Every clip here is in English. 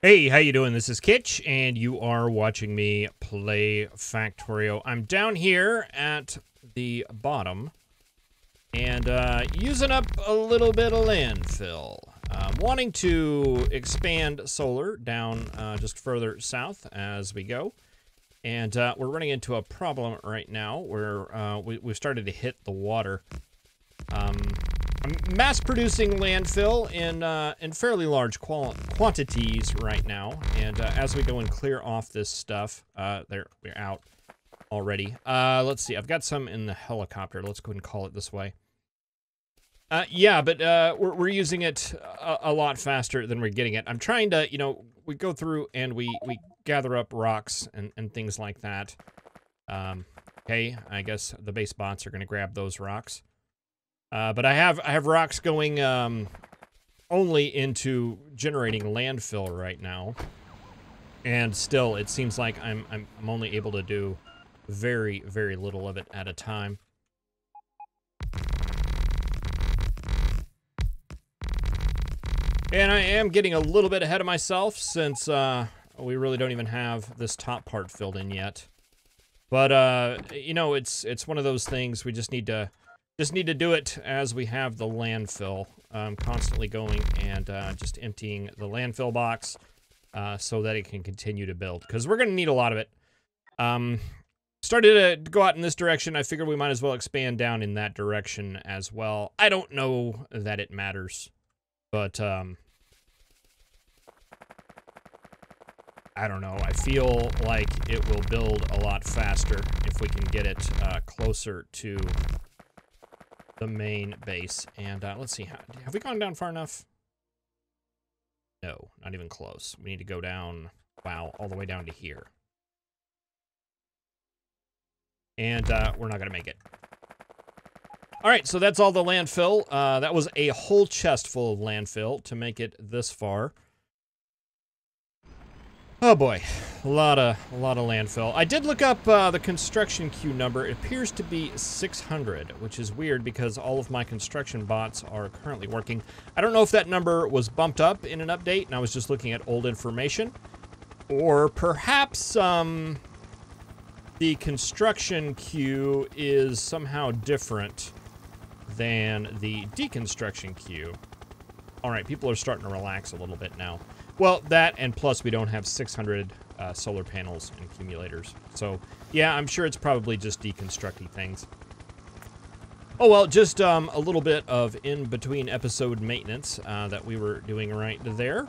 Hey, how you doing? This is Kitch, and you are watching me play Factorio. I'm down here at the bottom, and using up a little bit of landfill. Wanting to expand solar down just further south as we go. And we're running into a problem right now where we've started to hit the water. I'm mass-producing landfill in fairly large quantities right now, and as we go and clear off this stuff, we're out already. Let's see, I've got some in the helicopter. Let's go ahead and call it this way. Yeah, but we're using it a lot faster than we're getting it. I'm trying to, we go through and we gather up rocks and things like that. Okay, I guess the base bots are going to grab those rocks. But I have rocks going only into generating landfill right now, and still it seems like I'm only able to do very little of it at a time. And I am getting a little bit ahead of myself since we really don't even have this top part filled in yet. But it's one of those things we just need to do it as we have the landfill constantly going and just emptying the landfill box so that it can continue to build, because we're going to need a lot of it. Started to go out in this direction. I figured we might as well expand down in that direction as well. I don't know that it matters, but I don't know. I feel like it will build a lot faster if we can get it closer to the main base. And let's see, have we gone down far enough? No, not even close. We need to go down, wow, all the way down to here. And we're not gonna make it. All right, so that's all the landfill. That was a whole chest full of landfill to make it this far. Oh boy, a lot of landfill. I did look up the construction queue number. It appears to be 600, which is weird because all of my construction bots are currently working. I don't know if that number was bumped up in an update and I was just looking at old information, or perhaps the construction queue is somehow different than the deconstruction queue. All right, people are starting to relax a little bit now. Well, that, and plus we don't have 600 solar panels and accumulators. So, yeah, I'm sure it's probably just deconstructing things. Oh, well, just a little bit of in-between episode maintenance that we were doing right there.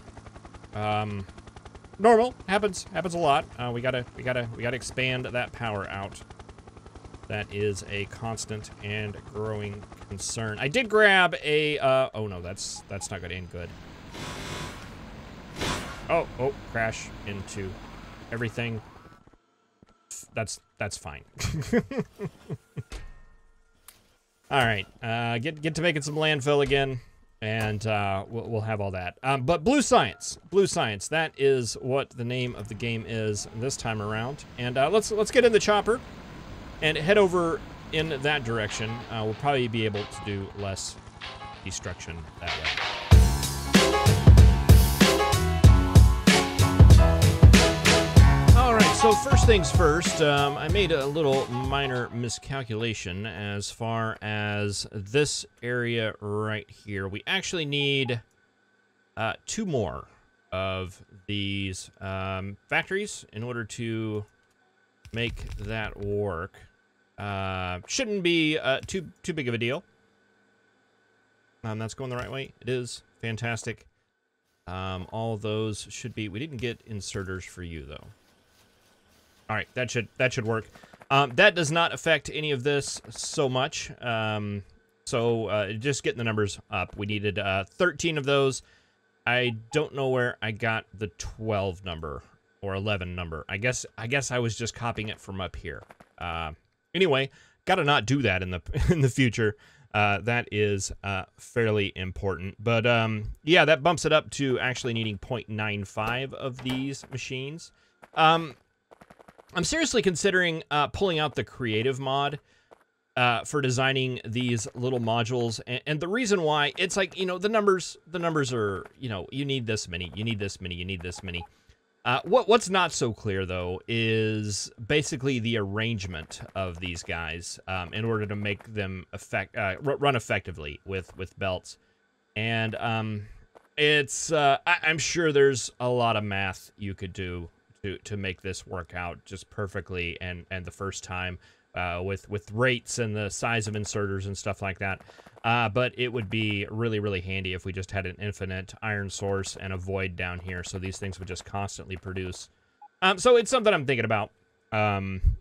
Normal, happens a lot. We gotta expand that power out. That is a constant and growing concern. I did grab a, oh no, that's not gonna end good. Oh, crash into everything. That's fine. All right, get to making some landfill again, and we'll have all that. But blue science, that is what the name of the game is this time around. And let's get in the chopper and head over in that direction. We'll probably be able to do less destruction that way. So first things first, I made a little minor miscalculation as far as this area right here. We actually need 2 more of these factories in order to make that work. Shouldn't be too big of a deal. That's going the right way. It is fantastic. All of those should be. We didn't get inserters for you though. All right, that should work. That does not affect any of this so much. So just getting the numbers up. We needed 13 of those. I don't know where I got the 12 number or 11 number. I guess I was just copying it from up here. Anyway, gotta not do that in the future. That is fairly important. But yeah, that bumps it up to actually needing 0.95 of these machines. I'm seriously considering pulling out the creative mod for designing these little modules, and the reason why, it's like, you know, the numbers are, you know, you need this many, you need this many, you need this many. What's not so clear, though, is basically the arrangement of these guys in order to make them run effectively with belts. And it's I'm sure there's a lot of math you could do to make this work out just perfectly and the first time with rates and the size of inserters and stuff like that. But it would be really, really handy if we just had an infinite iron source and a void down here, so these things would just constantly produce. So it's something I'm thinking about. And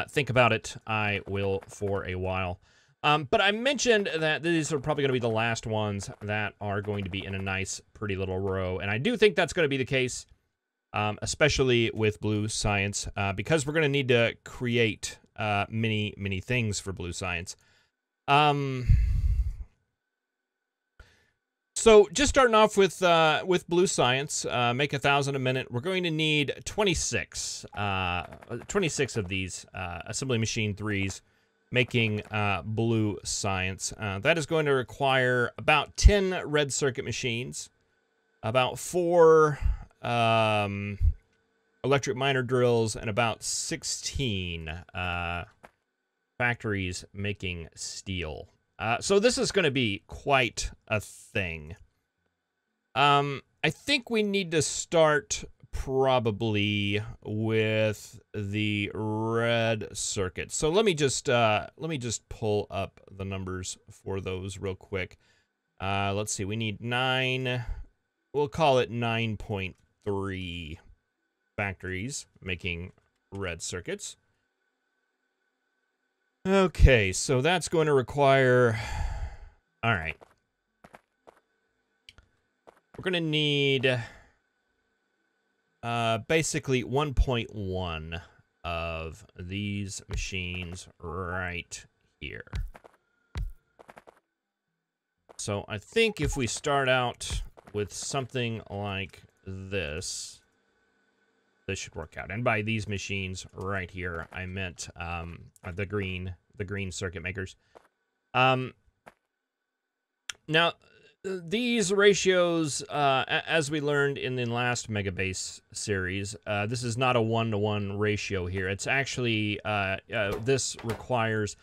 think about it, I will for a while. But I mentioned that these are probably going to be the last ones that are going to be in a nice, pretty little row. And I do think that's going to be the case, especially with blue science, because we're going to need to create many, many things for blue science. So just starting off with blue science, make 1,000 a minute. We're going to need 26 of these assembly machine 3s making blue science. That is going to require about 10 red circuit machines, about 4 electric miner drills, and about 16 factories making steel. So this is going to be quite a thing. I think we need to start probably with the red circuit. So let me just pull up the numbers for those real quick. Let's see. We need 9. We'll call it 9.3 factories making red circuits. Okay, so that's going to require... All right. We're going to need basically 1.1 of these machines right here. So I think if we start out with something like this, this should work out. And by these machines right here, I meant the green circuit makers. Now, these ratios, as we learned in the last Megabase series, this is not a 1-to-1 ratio here. It's actually, this requires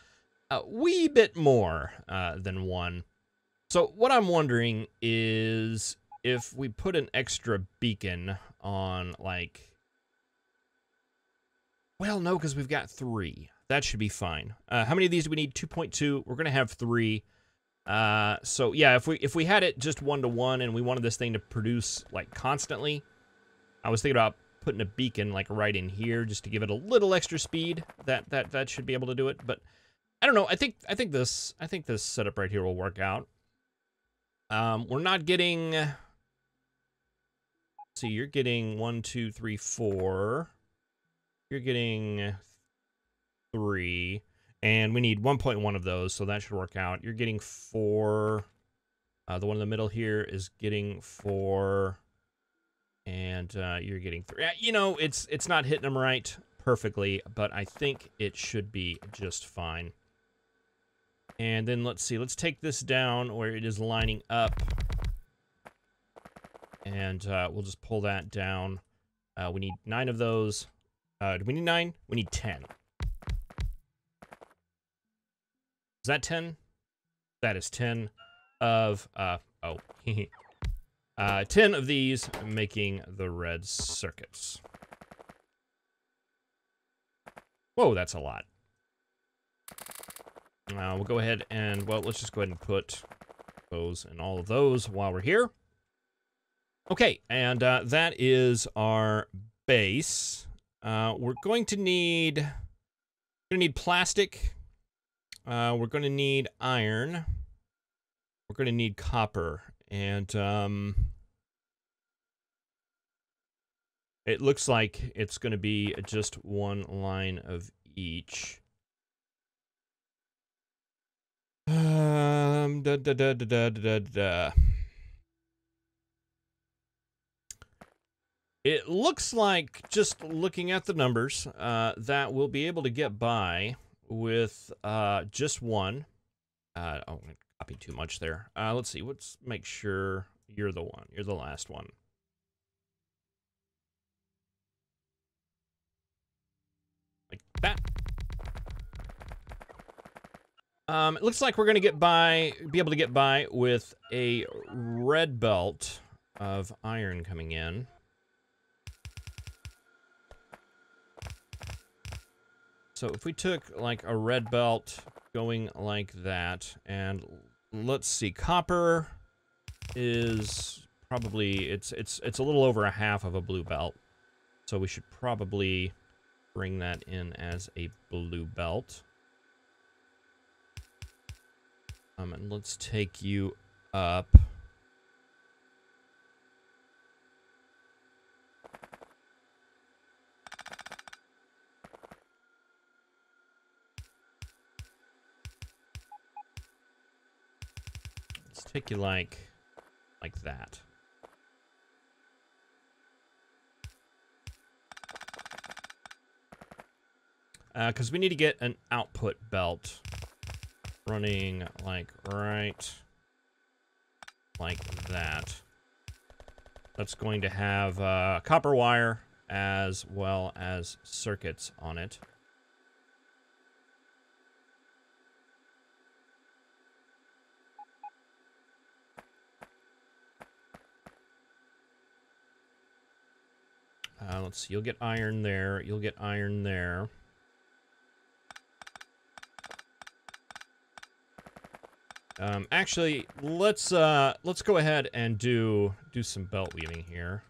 a wee bit more than 1. So what I'm wondering is if we put an extra beacon on, like... Well, no, because we've got 3. That should be fine. How many of these do we need? 2.2. We're going to have 3. So, yeah, if we had it just 1-to-1 and we wanted this thing to produce, like, constantly, I was thinking about putting a beacon, like, right in here just to give it a little extra speed. That should be able to do it. But I don't know. I think this setup right here will work out. We're not getting... See, you're getting 1, 2, 3, 4... You're getting 3, and we need 1.1 of those, so that should work out. You're getting 4. The one in the middle here is getting 4, and you're getting 3. You know, it's not hitting them right perfectly, but I think it should be just fine. And then let's see. Let's take this down where it is lining up, and we'll just pull that down. We need 9 of those. Do we need 9? We need 10. Is that 10? That is 10 of, 10 of these making the red circuits. Whoa, that's a lot. We'll go ahead and, well, let's just go ahead and put those and all of those while we're here. Okay, and that is our base. We're going to need plastic. We're going to need iron. We're going to need copper. And it looks like it's going to be just one line of each. It looks like, just looking at the numbers, that we'll be able to get by with just one. Oh, I copied too much there. Let's see. Let's make sure you're the one. You're the last one. Like that. It looks like we're gonna be able to get by with a red belt of iron coming in. So if we took like a red belt going like that, and let's see, copper is probably it's a little over a half of a blue belt, so we should probably bring that in as a blue belt. And let's take you up. Let's take you like that. Because we need to get an output belt running like right like that. That's going to have copper wire as well as circuits on it. Let's see, you'll get iron there, you'll get iron there. Actually, let's go ahead and do some belt weaving here.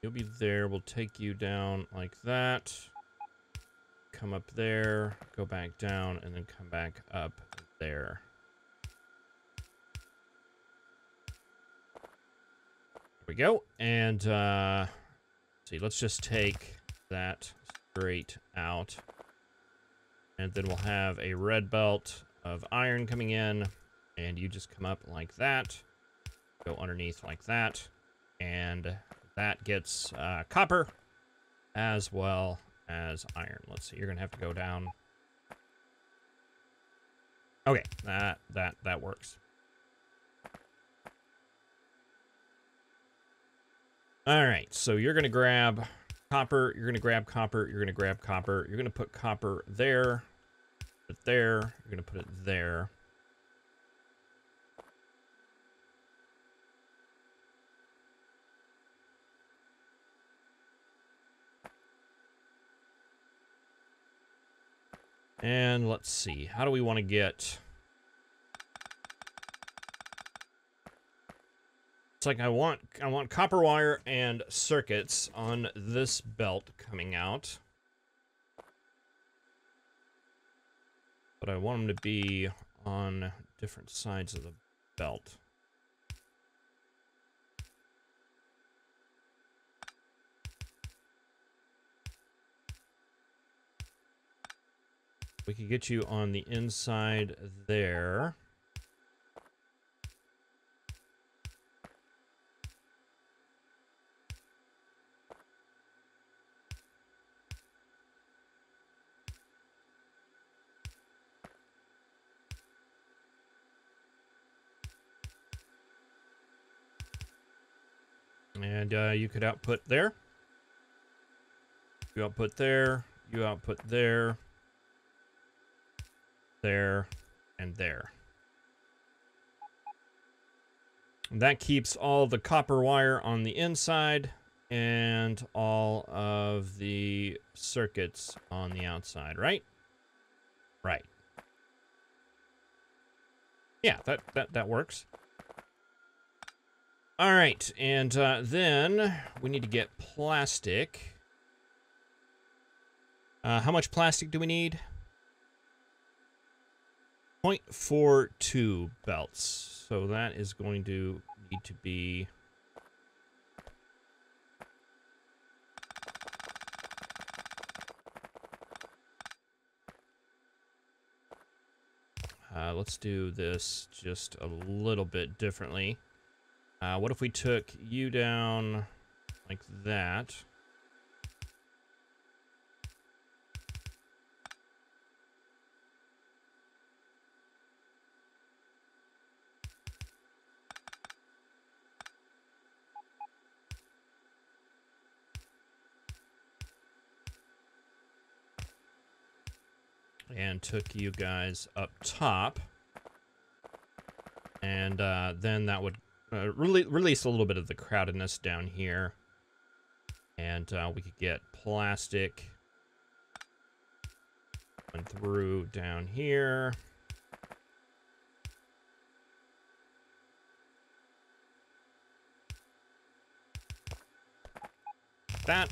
You'll be there. We'll take you down like that. Come up there, go back down, and then come back up there. There we go. And see, let's just take that straight out. And then we'll have a red belt of iron coming in, and you just come up like that. Go underneath like that. And that gets copper as well as iron. Let's see, you're gonna have to go down. Okay, that works. All right, so you're gonna grab copper, you're gonna grab copper, you're gonna grab copper, you're gonna put copper there, put it there, you're gonna put it there. And let's see, how do we want to get... It's like I want copper wire and circuits on this belt coming out. But I want them to be on different sides of the belt. We could get you on the inside there. And you could output there. You output there. You output there. There. And there. And that keeps all the copper wire on the inside and all of the circuits on the outside, right? Right. Yeah, that works. All right, and then we need to get plastic. How much plastic do we need? 0.42 belts. So that is going to need to be... let's do this just a little bit differently. What if we took you down like that? And took you guys up top. And then that would release a little bit of the crowdedness down here. And we could get plastic going through down here. That.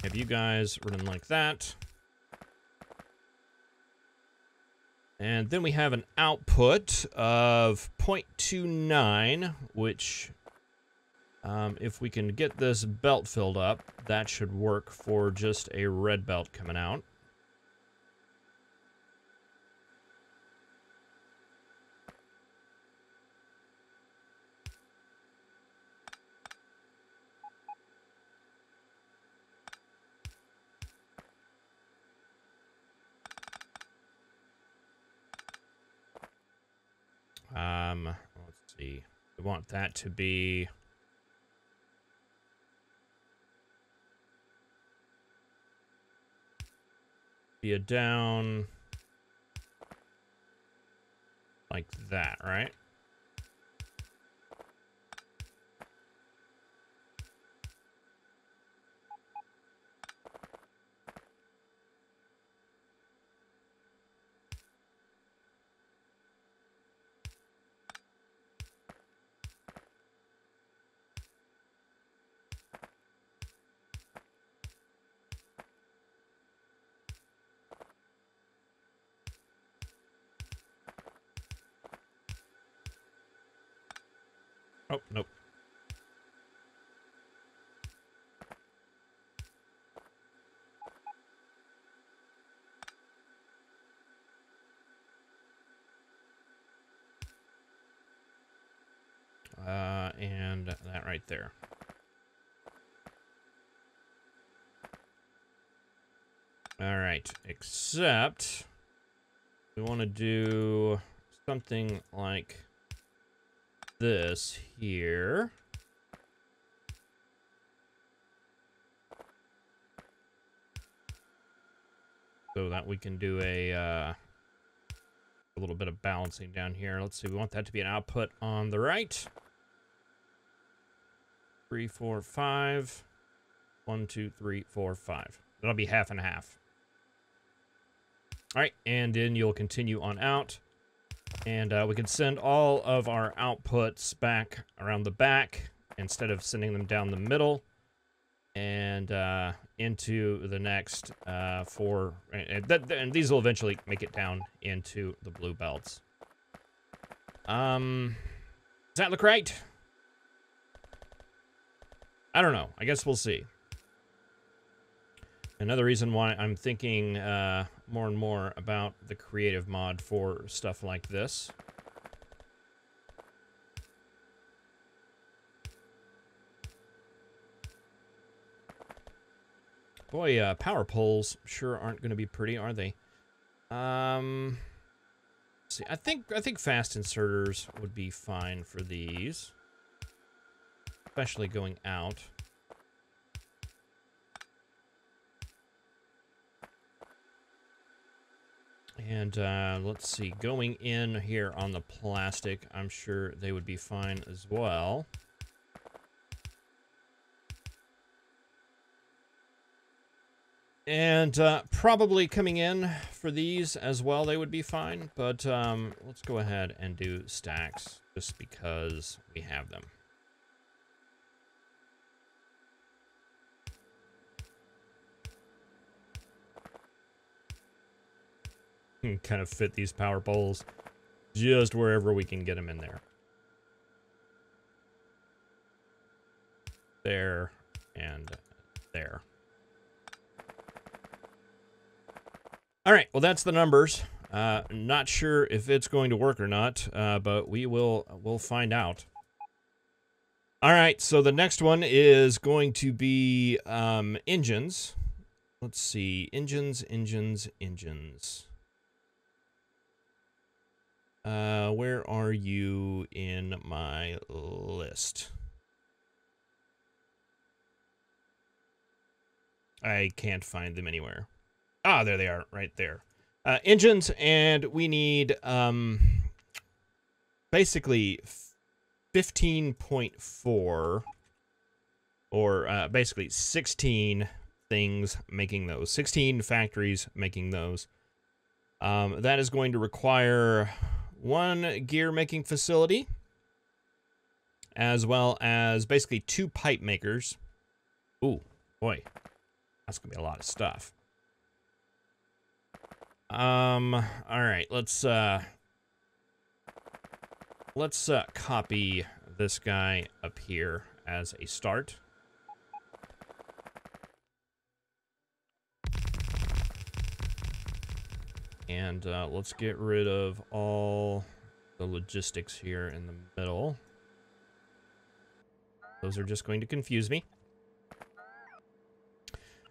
Have you guys running like that. And then we have an output of 0.29, which, if we can get this belt filled up, that should work for just a red belt coming out. Let's see. We want that to be a down like that, right? Oh, nope. And that right there. All right, except we want to do something like this here. So that we can do a little bit of balancing down here. Let's see, we want that to be an output on the right. 3, 4, 5. 1, 2, 3, 4, 5. That'll be half and half. All right, and then you'll continue on out. And we can send all of our outputs back around the back instead of sending them down the middle. And into the next and these will eventually make it down into the blue belts. Does that look right? I don't know. I guess we'll see. Another reason why I'm thinking more and more about the creative mod for stuff like this. Boy, power poles sure aren't going to be pretty, are they? Let's see, I think fast inserters would be fine for these, especially going out. And let's see, going in here on the plastic, I'm sure they would be fine as well. And probably coming in for these as well, they would be fine. But let's go ahead and do stacks just because we have them. Kind of fit these power poles just wherever we can get them in there. There and there. All right, well, that's the numbers. Not sure if it's going to work or not, but we'll find out. All right, so the next one is going to be engines. Let's see, engines. Where are you in my list? I can't find them anywhere. Ah, there they are, right there. Engines, and we need basically 15.4, or basically 16 things making those. 16 factories making those. That is going to require one gear making facility, as well as basically 2 pipe makers. Ooh, boy, that's gonna be a lot of stuff. All right, let's copy this guy up here as a start. And let's get rid of all the logistics here in the middle. Those are just going to confuse me.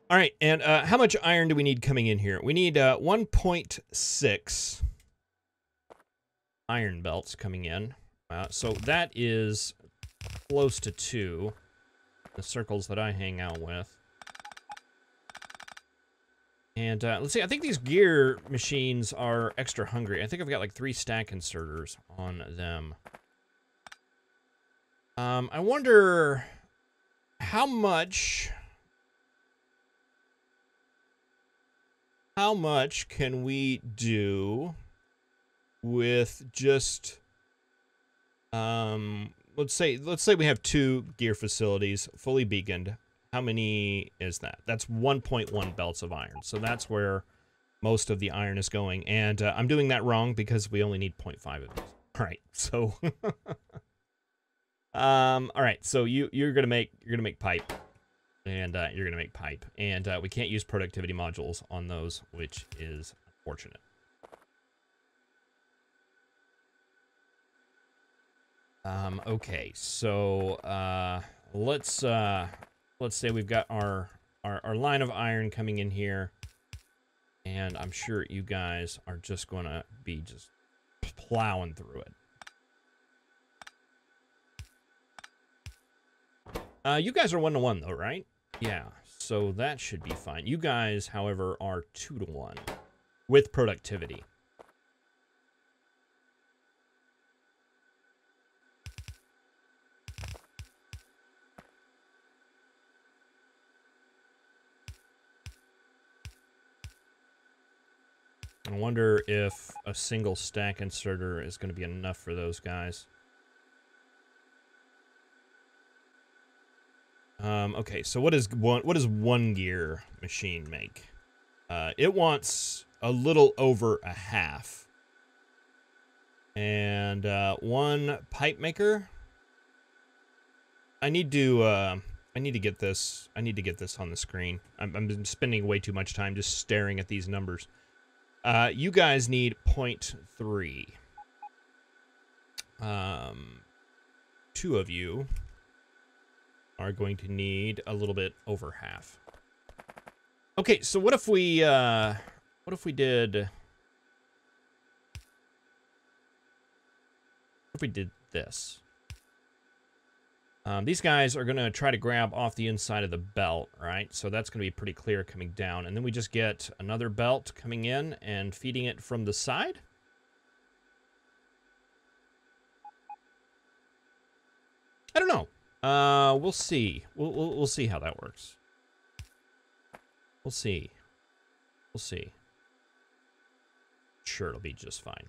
All right, and how much iron do we need coming in here? We need 1.6 iron belts coming in. So that is close to 2, the circles that I hang out with. And let's see, I think these gear machines are extra hungry. I think I've got like 3 stack inserters on them. I wonder how much can we do with just let's say we have 2 gear facilities fully beaconed. How many is that? That's 1.1 belts of iron. So that's where most of the iron is going. And I'm doing that wrong because we only need 0.5 of these. All right, so all right, so you're gonna make pipe, and you're gonna make pipe, and we can't use productivity modules on those, which is unfortunate. Okay, so let's say we've got our line of iron coming in here, and I'm sure you guys are just gonna be just plowing through it. You guys are 1-to-1 though, right? Yeah, so that should be fine. You guys, however, are 2-to-1 with productivity. I wonder if a single stack inserter is going to be enough for those guys. Okay, so what does one gear machine make? It wants a little over a half. And 1 pipe maker. I need to get this. I need to get this on the screen. I'm spending way too much time just staring at these numbers. You guys need 0.3. 2 of you are going to need a little bit over half. Okay, so what if we did this? These guys are going to try to grab off the inside of the belt, right? So that's going to be pretty clear coming down. And then we just get another belt coming in and feeding it from the side. I don't know. We'll see. We'll see how that works. We'll see. We'll see. Sure, it'll be just fine.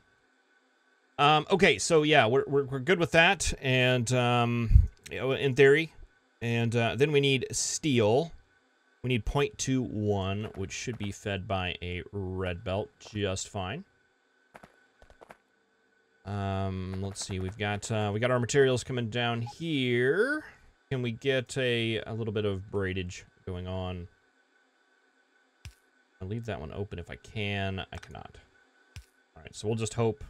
Okay, so yeah, we're good with that, and in theory, and then we need steel. We need 0.21, which should be fed by a red belt just fine. Let's see, we got our materials coming down here. Can we get a little bit of braidage going on? I'll leave that one open if I can. I cannot. right, so we'll just hope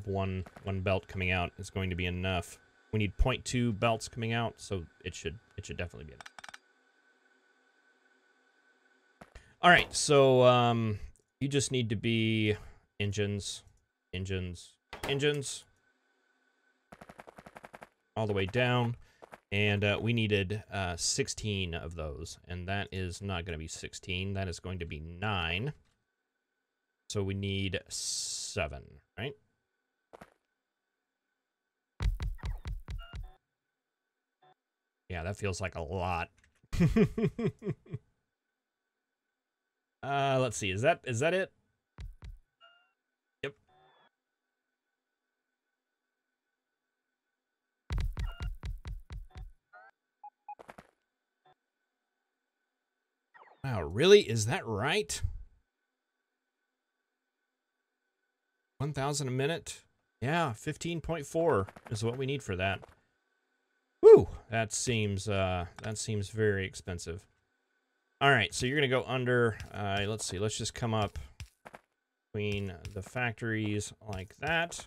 one belt coming out is going to be enough. We need 0.2 belts coming out, so it should definitely be enough. All right, so you just need to be engines, all the way down, and we needed 16 of those, and that is not going to be 16. That is going to be 9. So we need 7, right? Yeah, that feels like a lot. Let's see. Is that it? Yep. Wow, really? Is that right? 1,000 a minute? Yeah, 15.4 is what we need for that. Whew, that seems very expensive. All right, so you're gonna go under. Let's see. Let's just come up between the factories like that.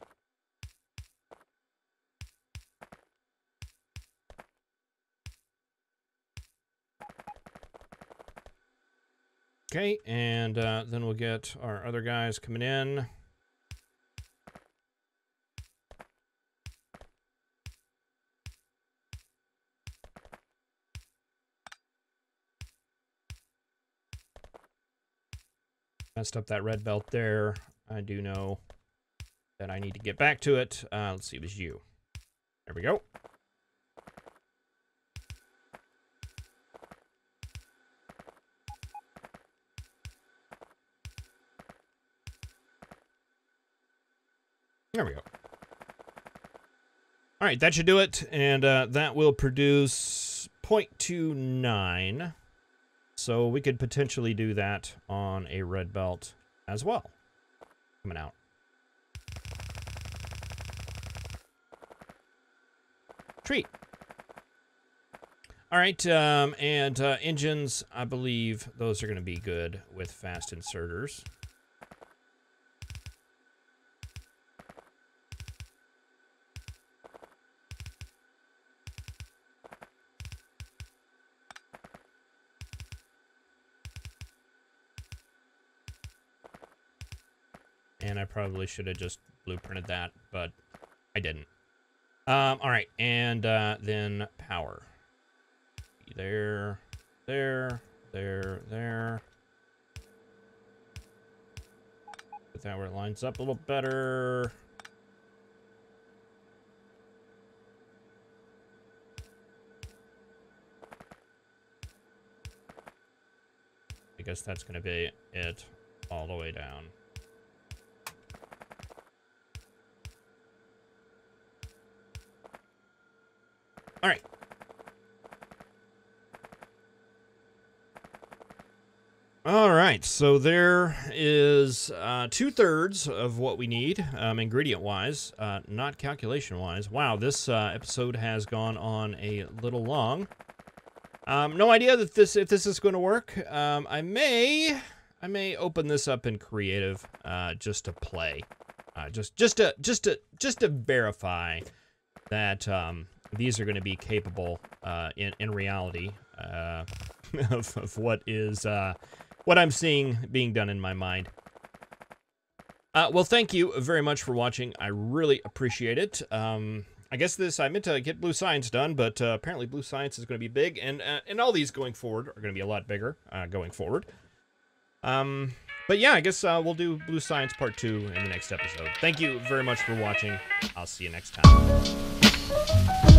Okay, and then we'll get our other guys coming in. Messed up that red belt there. I do know that I need to get back to it. Let's see, it was you. There we go. There we go. All right, that should do it, and that will produce 0.29. So we could potentially do that on a red belt as well. Coming out. Treat. All right, and engines, I believe those are going to be good with fast inserters. And I probably should have just blueprinted that, but I didn't. All right, and then power. There. Put that where it lines up a little better. I guess that's going to be it all the way down. All right. All right, so there is 2/3 of what we need, ingredient-wise, not calculation-wise. Wow, this episode has gone on a little long. No idea that if this is going to work. I may open this up in creative, just to play, just to verify that these are going to be capable in reality of what is what I'm seeing being done in my mind. Well, thank you very much for watching. I really appreciate it. I guess I meant to get blue science done, but apparently blue science is going to be big, and all these going forward are going to be a lot bigger going forward. But yeah, I guess we'll do blue science part 2 in the next episode. Thank you very much for watching. I'll see you next time.